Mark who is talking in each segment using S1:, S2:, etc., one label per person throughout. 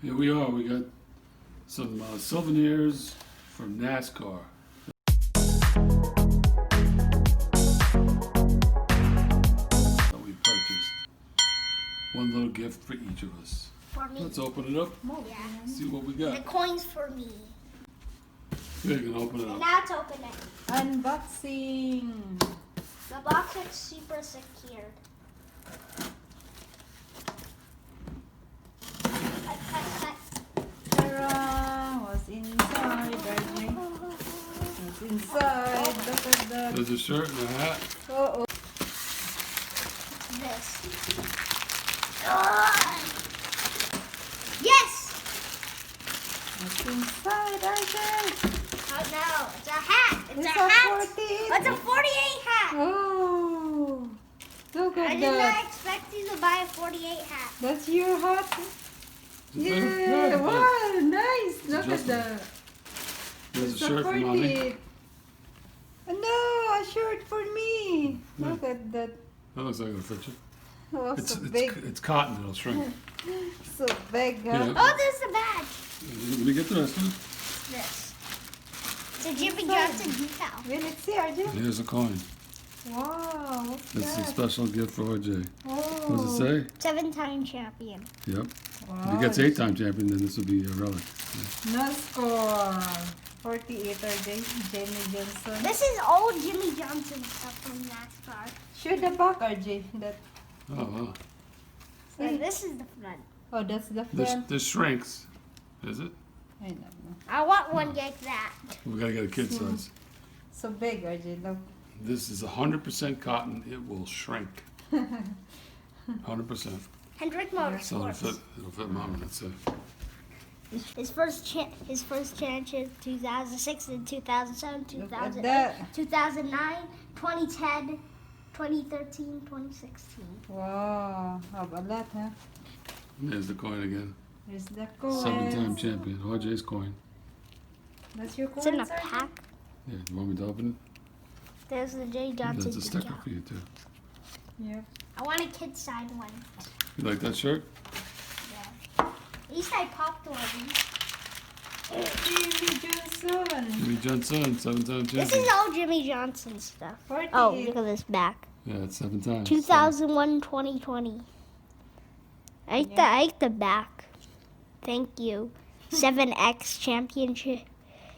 S1: Here we are. We got some souvenirs from NASCAR. That we purchased. One little gift for each of us.
S2: For me.
S1: Let's open it up.
S2: Yeah.
S1: See what we
S2: The
S1: got.
S2: coins for me.
S1: Here, you can open it
S2: And
S1: up.
S2: now to open it.
S3: Unboxing.
S2: The box is super secured. Cut.
S3: Ta-da! What's inside, Darling? What's inside? Look at that.
S1: There's a shirt and a hat.
S3: Oh,
S2: This. Yes!
S3: what's inside, Darling?
S2: Oh no, it's a hat. It's
S3: It's
S2: a
S3: a
S2: hat.
S3: 48.
S2: It's a 48 hat.
S3: Oh, look
S2: I
S3: at
S2: did
S3: that.
S2: not expect you to buy a 48 hat.
S3: That's your hat? Yeah,
S1: Good.
S3: wow, nice. Look at
S1: adjustable.
S3: that.
S1: There's a
S3: It's a
S1: shirt for Mommy.
S3: 48. No, a shirt for me.
S1: Yeah.
S3: Look at that.
S1: That looks like it'll fit you.
S3: Oh,
S1: It's,
S3: so
S1: it's,
S3: big.
S1: it's cotton. It'll shrink.
S3: So big, huh?
S1: Yeah.
S2: Oh, there's the badge.
S1: Let me get the rest of it.
S2: This. It's a Jimmie
S3: Inside.
S2: Johnson decal.
S3: Will it see, RJ?
S1: Here's a coin.
S3: Wow, what's
S1: This is a
S3: that?
S1: special gift for RJ.
S3: Oh.
S1: What does it say?
S2: 7-time champion.
S1: Yep.
S3: Wow,
S1: If he gets 8-time champion, then this will be a relic.
S3: Nascar 48 RJ, Jimmie Johnson.
S2: This is old Jimmie Johnson stuff from NASCAR.
S3: Show the back, RJ. That.
S1: Oh, wow.
S2: And this is the front.
S3: Oh, that's the
S1: This,
S3: front.
S1: this shrinks. Is it?
S3: I don't know.
S2: I want one like that.
S1: We gotta get a kid size.
S3: So big, RJ. Look.
S1: This is 100% cotton. It will shrink. 100%.
S2: Hendrick
S1: So it'll
S2: Motorsports.
S1: fit. It'll fit Mama. That's it.
S2: His first championship 2006 and 2007,
S3: Look at
S2: 2008,
S3: that.
S2: 2009, 2010, 2013, 2016.
S3: Wow, have a lot, huh?
S1: There's the coin again.
S3: There's the coin.
S1: 7-time champion. RJ's coin.
S3: That's your coin,
S2: It's in a
S3: RJ?
S2: pack.
S1: Yeah. You want me to open
S2: There's the J
S1: it?
S2: Johnson
S1: That's a sticker
S2: decal.
S1: for you too.
S3: Yeah.
S2: I want a kid side one.
S1: You like that shirt?
S2: Yeah. At least I popped one.
S3: Jimmie Johnson.
S1: Jimmie Johnson, 7-time champion.
S2: This is all Jimmie Johnson stuff.
S3: 48.
S2: Oh, look at this back.
S1: Yeah, it's 7 times.
S2: 2001, 2020. I like the back. Thank you. 7X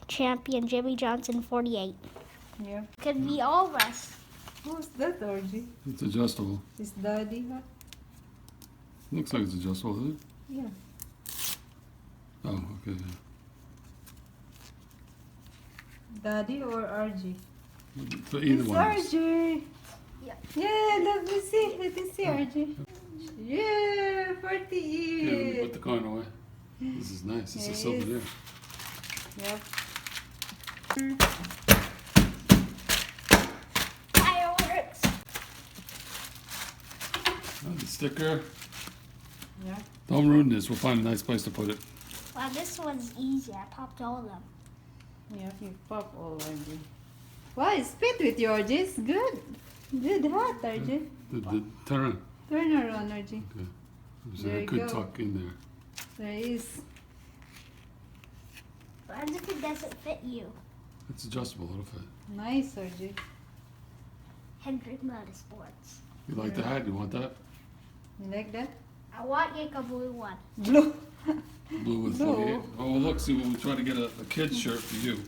S2: champion Jimmie Johnson 48.
S3: Yeah.
S2: Could be all of us.
S3: Who's that, RJ?
S1: It's adjustable.
S3: Is Daddy, huh?
S1: Looks like it's adjustable, does it?
S3: Yeah.
S1: Oh, okay. Yeah.
S3: Daddy or RJ?
S1: For either
S3: It's
S1: one. of us.
S3: RJ.
S2: Yeah.
S3: Yeah, let me see. Let me see, RJ. Yeah,
S1: Here, let me
S3: 48.
S1: put the coin away. This is nice. It's
S3: It
S1: a
S3: is.
S1: souvenir.
S3: Yep.
S2: Fireworks.
S1: Oh, the sticker.
S3: Yeah.
S1: Don't ruin this. We'll find a nice place to put it.
S2: Wow, this one's easy. I popped all of them.
S3: Yeah, you pop all RJ. Why? Spit with you, RJ. It's good. Good hat, RJ.
S1: Turn around.
S3: Turn around, RJ.
S1: Okay. There's
S3: There
S1: a
S3: you
S1: good
S3: go.
S1: tuck in there.
S3: There is.
S2: But as if it doesn't fit you.
S1: It's adjustable. It'll fit.
S3: Nice, RJ.
S2: Hendrick Motorsports.
S1: You like the hat? You want that?
S3: You like that?
S2: I want like a blue one.
S3: Blue.
S1: Blue with
S3: No.
S1: 48. Oh, well, look. See, we'll try to get a kid's shirt for you.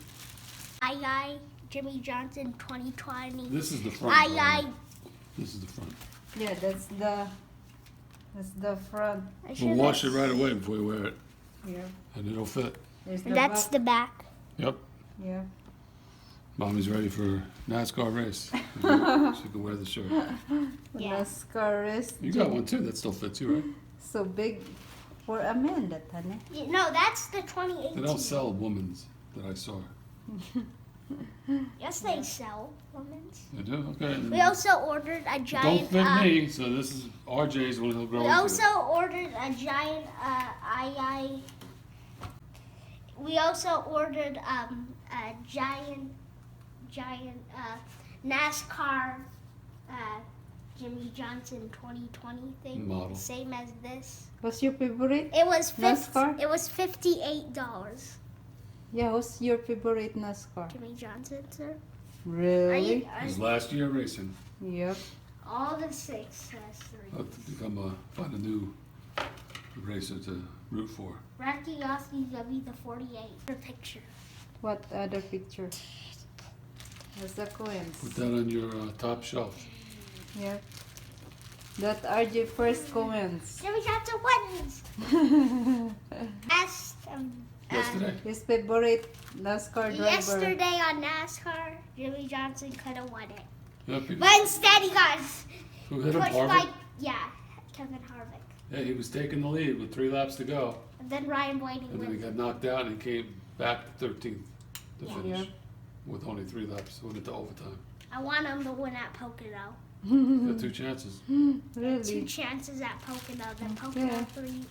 S2: I Jimmie Johnson 2020.
S1: This is the front. by the
S2: I
S1: way. This is the front.
S3: Yeah, that's the front.
S1: We'll wash it right away before you wear it.
S3: Yeah.
S1: And it'll fit.
S3: There's the
S2: And that's
S3: back.
S2: the back.
S1: Yep.
S3: Yeah.
S1: Mommy's ready for NASCAR race. She can wear the shirt.
S2: Yeah.
S3: Nascar wrist.
S1: You got one too. That still fits you, right?
S3: So big for a man, that honey.
S2: No, that's the
S1: They
S2: 2018.
S1: don't sell women's that I saw.
S2: Yes, they sell women's.
S1: They do? Okay.
S2: We also ordered a
S1: Don't
S2: giant.
S1: fit me, so this is RJ's when he'll grow
S2: We
S1: into
S2: also
S1: it.
S2: ordered a giant We also ordered a giant NASCAR Jimmie Johnson 2020 thing,
S1: Model.
S2: same as this.
S3: What's your favorite?
S2: It was
S3: NASCAR?
S2: It was $58.
S3: Yeah, what's your favorite NASCAR?
S2: Jimmie Johnson, sir.
S3: Really?
S1: His last year racing.
S3: Yep.
S2: All the six has
S1: I'll
S2: three.
S1: find a new racer to root for.
S2: Rocky Yoski's gonna be the 48. The picture.
S3: What other picture? What's the coins?
S1: Put that on your top shelf.
S3: Yep. That are the first comments.
S2: Jimmie Johnson wins. Last,
S1: Yesterday?
S3: His favorite NASCAR driver.
S2: yesterday on NASCAR, Jimmie Johnson could have won it.
S1: Yeah, people,
S2: But instead he got
S1: who hit him?
S2: pushed by,
S1: Harvick?
S2: Kevin Harvick.
S1: Yeah, he was taking the lead with 3 laps to go.
S2: And then Ryan Blaney
S1: And then he
S2: wins.
S1: got knocked out and he came back to 13th to
S2: Yeah.
S1: finish.
S3: Yep.
S1: With only 3 laps, went into overtime.
S2: I want him to win at Pocono.
S1: Got 2 chances.
S2: 2
S3: Really?
S2: chances at Pocono, then Pocono
S3: Okay.
S2: 3,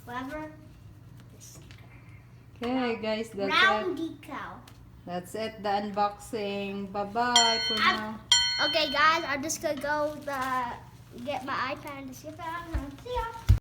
S2: whatever. The sticker.
S3: Okay, guys, that's
S2: Round
S3: it.
S2: decal.
S3: That's it, the unboxing. Bye-bye for now.
S2: Okay, guys, I'm just gonna go get my iPad and skip out. See ya.